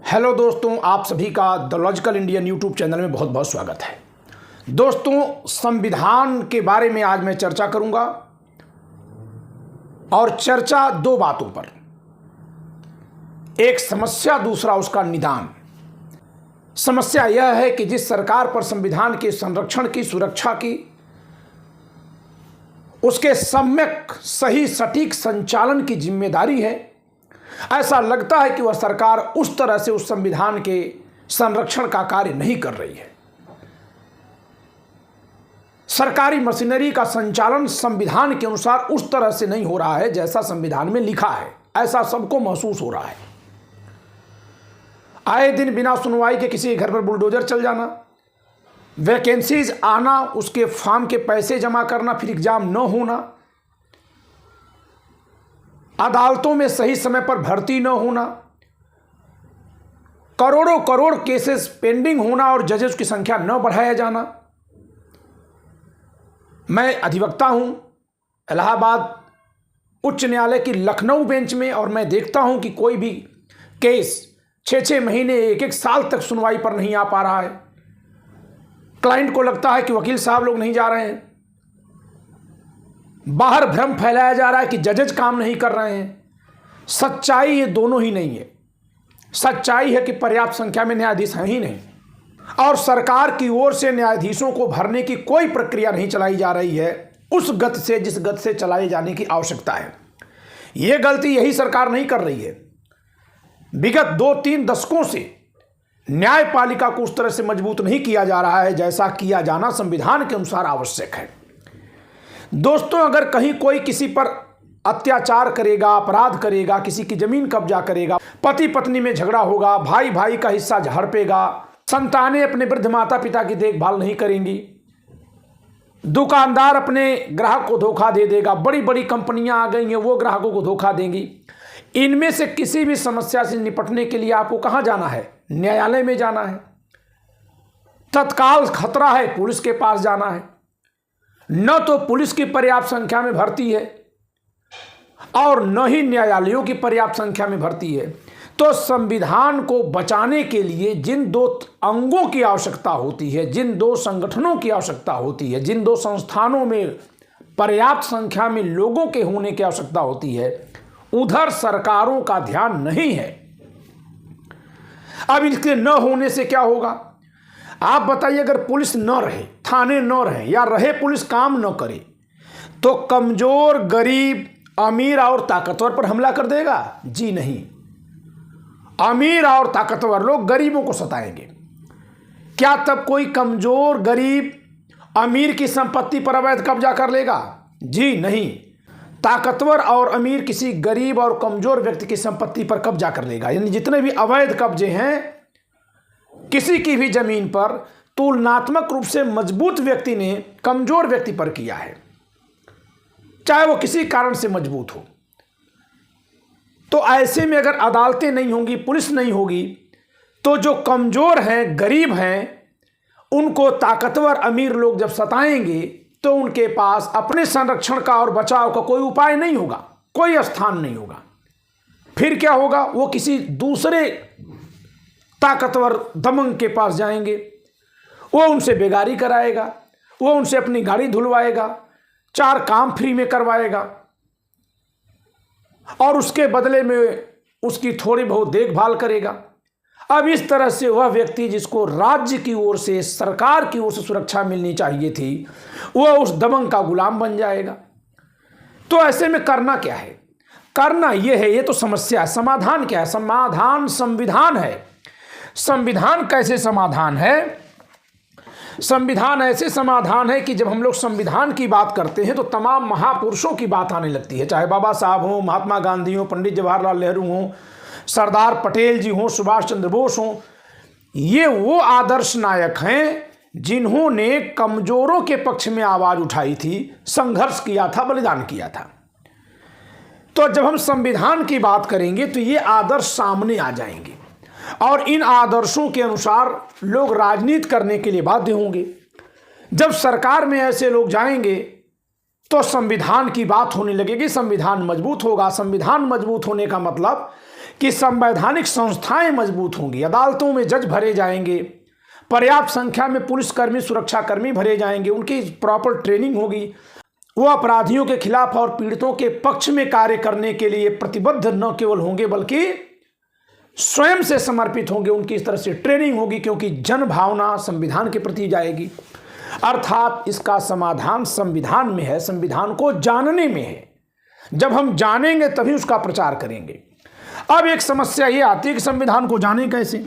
Hello दोस्तों, आप सभी का the logical Indian YouTube channel में बहुत बहुत स्वागत है। दोस्तों, संविधान के बारे में आज मैं चर्चा करूंगा और चर्चा दो बातों पर, एक समस्या, दूसरा उसका निदान। समस्या यह है कि जिस सरकार पर संविधान के संरक्षण की, सुरक्षा की, उसके सम्यक सही सटीक संचालन की जिम्मेदारी है, ऐसा लगता है कि वह सरकार उस तरह से उस संविधान के संरक्षण का कार्य नहीं कर रही है। सरकारी मशीनरी का संचालन संविधान के अनुसार उस तरह से नहीं हो रहा है जैसा संविधान में लिखा है, ऐसा सबको महसूस हो रहा है। आए दिन बिना सुनवाई के किसी घर पर बुलडोजर चल जाना, वैकेंसीज आना, उसके फॉर्म के पैसे जमा करना, फिर एग्जाम न होना, अदालतों में सही समय पर भर्ती न होना, करोड़ों करोड़ केसेस पेंडिंग होना और जजेस की संख्या न बढ़ाया जाना। मैं अधिवक्ता हूं इलाहाबाद उच्च न्यायालय की लखनऊ बेंच में, और मैं देखता हूं कि कोई भी केस 6-6 महीने, 1-1 साल तक सुनवाई पर नहीं आ पा रहा है। क्लाइंट को लगता है कि वकील साहब लोग नहीं जा रहे हैं, बाहर भ्रम फैलाया जा रहा है कि जजेज काम नहीं कर रहे हैं। सच्चाई ये दोनों ही नहीं है। सच्चाई है कि पर्याप्त संख्या में न्यायाधीश हैं ही नहीं, और सरकार की ओर से न्यायाधीशों को भरने की कोई प्रक्रिया नहीं चलाई जा रही है उस गति से जिस गति से चलाए जाने की आवश्यकता है। ये गलती यही सरकार नहीं कर रही है। विगत 2-3 दशकों से न्यायपालिका को उस तरह से मजबूत नहीं किया जा रहा है जैसा किया जाना संविधान के अनुसार आवश्यक है। दोस्तों, अगर कहीं कोई किसी पर अत्याचार करेगा, अपराध करेगा, किसी की जमीन कब्जा करेगा, पति पत्नी में झगड़ा होगा, भाई भाई का हिस्सा हड़पेगा, संतानें अपने वृद्ध माता पिता की देखभाल नहीं करेंगी, दुकानदार अपने ग्राहक को धोखा दे देगा, बड़ी बड़ी कंपनियां आ गई हैं वो ग्राहकों को धोखा देंगी। इनमें से किसी भी समस्या से निपटने के लिए आपको कहां जाना है? न्यायालय में जाना है। तत्काल खतरा है, पुलिस के पास जाना है। न तो पुलिस की पर्याप्त संख्या में भर्ती है और न ही न्यायालयों की पर्याप्त संख्या में भर्ती है। तो संविधान को बचाने के लिए जिन 2 अंगों की आवश्यकता होती है, जिन 2 संगठनों की आवश्यकता होती है, जिन 2 संस्थानों में पर्याप्त संख्या में लोगों के होने की आवश्यकता होती है, उधर सरकारों का ध्यान नहीं है। अब इसके न होने से क्या होगा? आप बताइए, अगर पुलिस न रहे, थाने न रहे, या रहे पुलिस काम न करे, तो कमजोर, गरीब, अमीर और ताकतवर पर हमला कर देगा? जी नहीं। अमीर और ताकतवर लोग गरीबों को सताएंगे। क्या तब कोई कमजोर, गरीब, अमीर की संपत्ति पर अवैध कब्जा कर लेगा? जी नहीं। ताकतवर और अमीर किसी गरीब और कमजोर व्यक्ति की संपत्ति पर कब्जा कर लेगा। यानी जितने भी अवैध कब्जे हैं किसी की भी जमीन पर, तुलनात्मक रूप से मजबूत व्यक्ति ने कमजोर व्यक्ति पर किया है, चाहे वो किसी कारण से मजबूत हो। तो ऐसे में अगर अदालतें नहीं होंगी, पुलिस नहीं होगी, तो जो कमजोर हैं, गरीब हैं, उनको ताकतवर अमीर लोग जब सताएंगे तो उनके पास अपने संरक्षण का और बचाव का कोई उपाय नहीं होगा, कोई स्थान नहीं होगा। फिर क्या होगा? वो किसी दूसरे ताकतवर दबंग के पास जाएंगे, वो उनसे बेगारी कराएगा, वो उनसे अपनी गाड़ी धुलवाएगा, 4 काम फ्री में करवाएगा, और उसके बदले में उसकी थोड़ी बहुत देखभाल करेगा। अब इस तरह से वह व्यक्ति जिसको राज्य की ओर से, सरकार की ओर से सुरक्षा मिलनी चाहिए थी, वह उस दबंग का गुलाम बन जाएगा। तो ऐसे में करना क्या है? करना यह है, ये तो समस्या है। समाधान क्या है? समाधान संविधान है। संविधान कैसे समाधान है? संविधान ऐसे समाधान है कि जब हम लोग संविधान की बात करते हैं तो तमाम महापुरुषों की बात आने लगती है, चाहे बाबा साहब हों, महात्मा गांधी हों, पंडित जवाहरलाल नेहरू हों, सरदार पटेल जी हों, सुभाष चंद्र बोस हों। ये वो आदर्श नायक हैं जिन्होंने कमजोरों के पक्ष में आवाज उठाई थी, संघर्ष किया था, बलिदान किया था। तो जब हम संविधान की बात करेंगे तो ये आदर्श सामने आ जाएंगे, और इन आदर्शों के अनुसार लोग राजनीति करने के लिए बाध्य होंगे। जब सरकार में ऐसे लोग जाएंगे तो संविधान की बात होने लगेगी, संविधान मजबूत होगा। संविधान मजबूत होने का मतलब कि संवैधानिक संस्थाएं मजबूत होंगी, अदालतों में जज भरे जाएंगे, पर्याप्त संख्या में पुलिसकर्मी सुरक्षाकर्मी भरे जाएंगे, उनकी प्रॉपर ट्रेनिंग होगी, वो अपराधियों के खिलाफ और पीड़ितों के पक्ष में कार्य करने के लिए प्रतिबद्ध न केवल होंगे बल्कि स्वयं से समर्पित होंगे, उनकी इस तरह से ट्रेनिंग होगी, क्योंकि जन भावना संविधान के प्रति जाएगी। अर्थात इसका समाधान संविधान में है, संविधान को जानने में है। जब हम जानेंगे तभी उसका प्रचार करेंगे। अब एक समस्या ये आती है कि संविधान को जाने कैसे।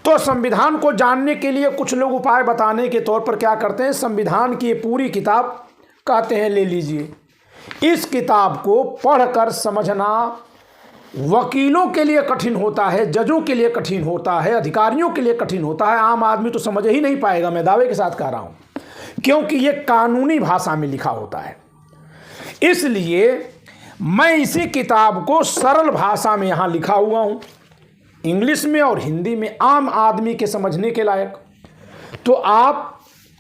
तो संविधान को जानने के लिए कुछ लोग उपाय बताने के तौर पर क्या करते हैं, संविधान की ये पूरी किताब कहते हैं ले लीजिए। इस किताब को पढ़कर समझना वकीलों के लिए कठिन होता है, जजों के लिए कठिन होता है, अधिकारियों के लिए कठिन होता है, आम आदमी तो समझ ही नहीं पाएगा, मैं दावे के साथ कह रहा हूं, क्योंकि ये कानूनी भाषा में लिखा होता है। इसलिए मैं इसी किताब को सरल भाषा में यहां लिखा हुआ हूं, इंग्लिश में और हिंदी में, आम आदमी के समझने के लायक। तो आप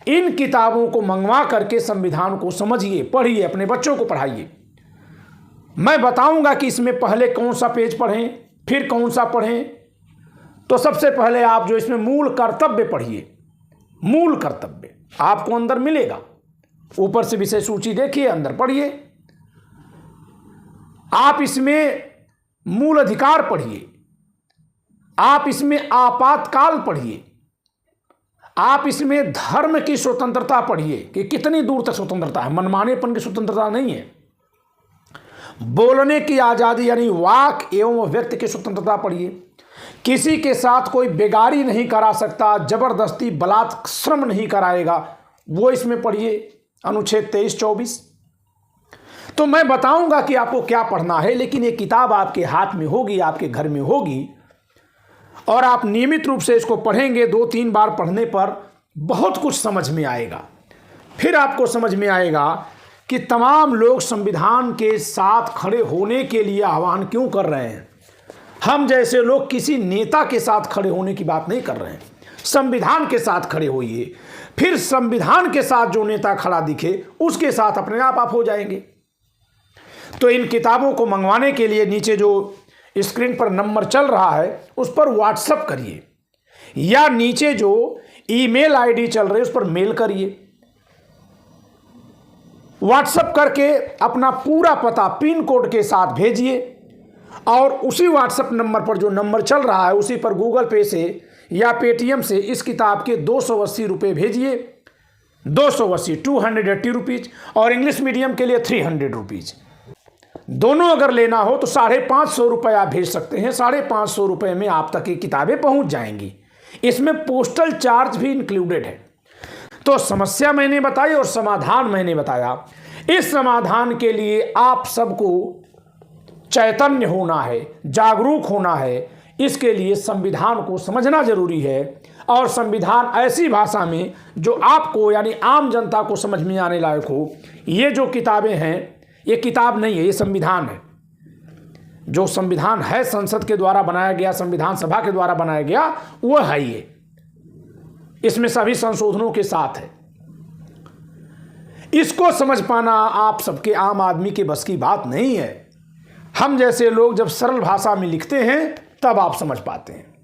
इन किताबों को मंगवा करके संविधान को समझिए, पढ़िए, अपने बच्चों को पढ़ाइए। मैं बताऊंगा कि इसमें पहले कौन सा पेज पढ़ें, फिर कौन सा पढ़ें। तो सबसे पहले आप जो इसमें मूल कर्तव्य पढ़िए। मूल कर्तव्य आपको अंदर मिलेगा, ऊपर से विषय सूची देखिए, अंदर पढ़िए। आप इसमें मूल अधिकार पढ़िए, आप इसमें आपातकाल पढ़िए, आप इसमें धर्म की स्वतंत्रता पढ़िए कि कितनी दूर तक स्वतंत्रता है, मनमानेपन की स्वतंत्रता नहीं है। बोलने की आज़ादी यानी वाक एवं व्यक्त की स्वतंत्रता पढ़िए। किसी के साथ कोई बेगारी नहीं करा सकता, जबरदस्ती बलात्श्रम नहीं कराएगा, वो इसमें पढ़िए, अनुच्छेद 23-24। तो मैं बताऊंगा कि आपको क्या पढ़ना है, लेकिन ये किताब आपके हाथ में होगी, आपके घर में होगी, और आप नियमित रूप से इसको पढ़ेंगे। 2-3 बार पढ़ने पर बहुत कुछ समझ में आएगा। फिर आपको समझ में आएगा कि तमाम लोग संविधान के साथ खड़े होने के लिए आह्वान क्यों कर रहे हैं। हम जैसे लोग किसी नेता के साथ खड़े होने की बात नहीं कर रहे हैं, संविधान के साथ खड़े होइए। फिर संविधान के साथ जो नेता खड़ा दिखे उसके साथ अपने आप हो जाएंगे। तो इन किताबों को मंगवाने के लिए नीचे जो स्क्रीन पर नंबर चल रहा है उस पर व्हाट्सएप करिए, या नीचे जो ईमेल आईडी चल रही है उस पर मेल करिए। व्हाट्सएप करके अपना पूरा पता पिन कोड के साथ भेजिए, और उसी व्हाट्सएप नंबर पर जो नंबर चल रहा है उसी पर गूगल पे से या पेटीएम से इस किताब के 280 रुपये भेजिए। 280 280 रुपीज़, और इंग्लिश मीडियम के लिए 300 रुपीज़। दोनों अगर लेना हो तो 550 रुपये आप भेज सकते हैं। 550 रुपये में आप तक ये किताबें पहुंच जाएंगी। इसमें पोस्टल चार्ज भी इंक्लूडेड है। तो समस्या मैंने बताई और समाधान मैंने बताया। इस समाधान के लिए आप सबको चैतन्य होना है, जागरूक होना है। इसके लिए संविधान को समझना जरूरी है, और संविधान ऐसी भाषा में जो आपको यानी आम जनता को समझ में आने लायक हो। ये जो किताबें हैं ये किताब नहीं है, ये संविधान है। जो संविधान है संसद के द्वारा बनाया गया, संविधान सभा के द्वारा बनाया गया, वो है ये। इसमें सभी संशोधनों के साथ है। इसको समझ पाना आप सबके आम आदमी के बस की बात नहीं है। हम जैसे लोग जब सरल भाषा में लिखते हैं तब आप समझ पाते हैं।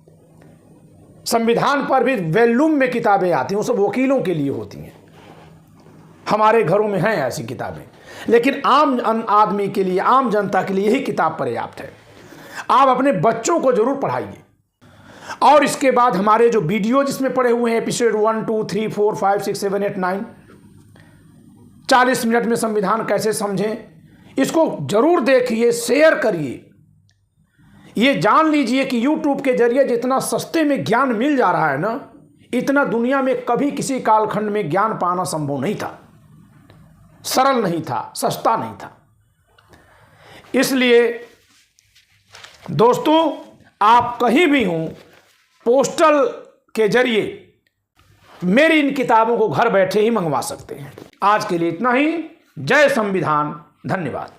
संविधान पर भी वॉल्यूम में किताबें आती हैं, वो सब वकीलों के लिए होती हैं। हमारे घरों में हैं ऐसी किताबें, लेकिन आम आदमी के लिए, आम जनता के लिए यही किताब पर्याप्त है। आप अपने बच्चों को जरूर पढ़ाइए। और इसके बाद हमारे जो वीडियो जिसमें पढ़े हुए हैं, एपिसोड 1, 2, 3, 4, 5, 6, 7, 8, 9, 40 मिनट में संविधान कैसे समझें, इसको जरूर देखिए, शेयर करिए। ये जान लीजिए कि YouTube के जरिए जितना सस्ते में ज्ञान मिल जा रहा है ना, इतना दुनिया में कभी किसी कालखंड में ज्ञान पाना संभव नहीं था। सरल नहीं था, सस्ता नहीं था। इसलिए दोस्तों, आप कहीं भी हों, पोस्टल के जरिए मेरी इन किताबों को घर बैठे ही मंगवा सकते हैं। आज के लिए इतना ही। जय संविधान। धन्यवाद।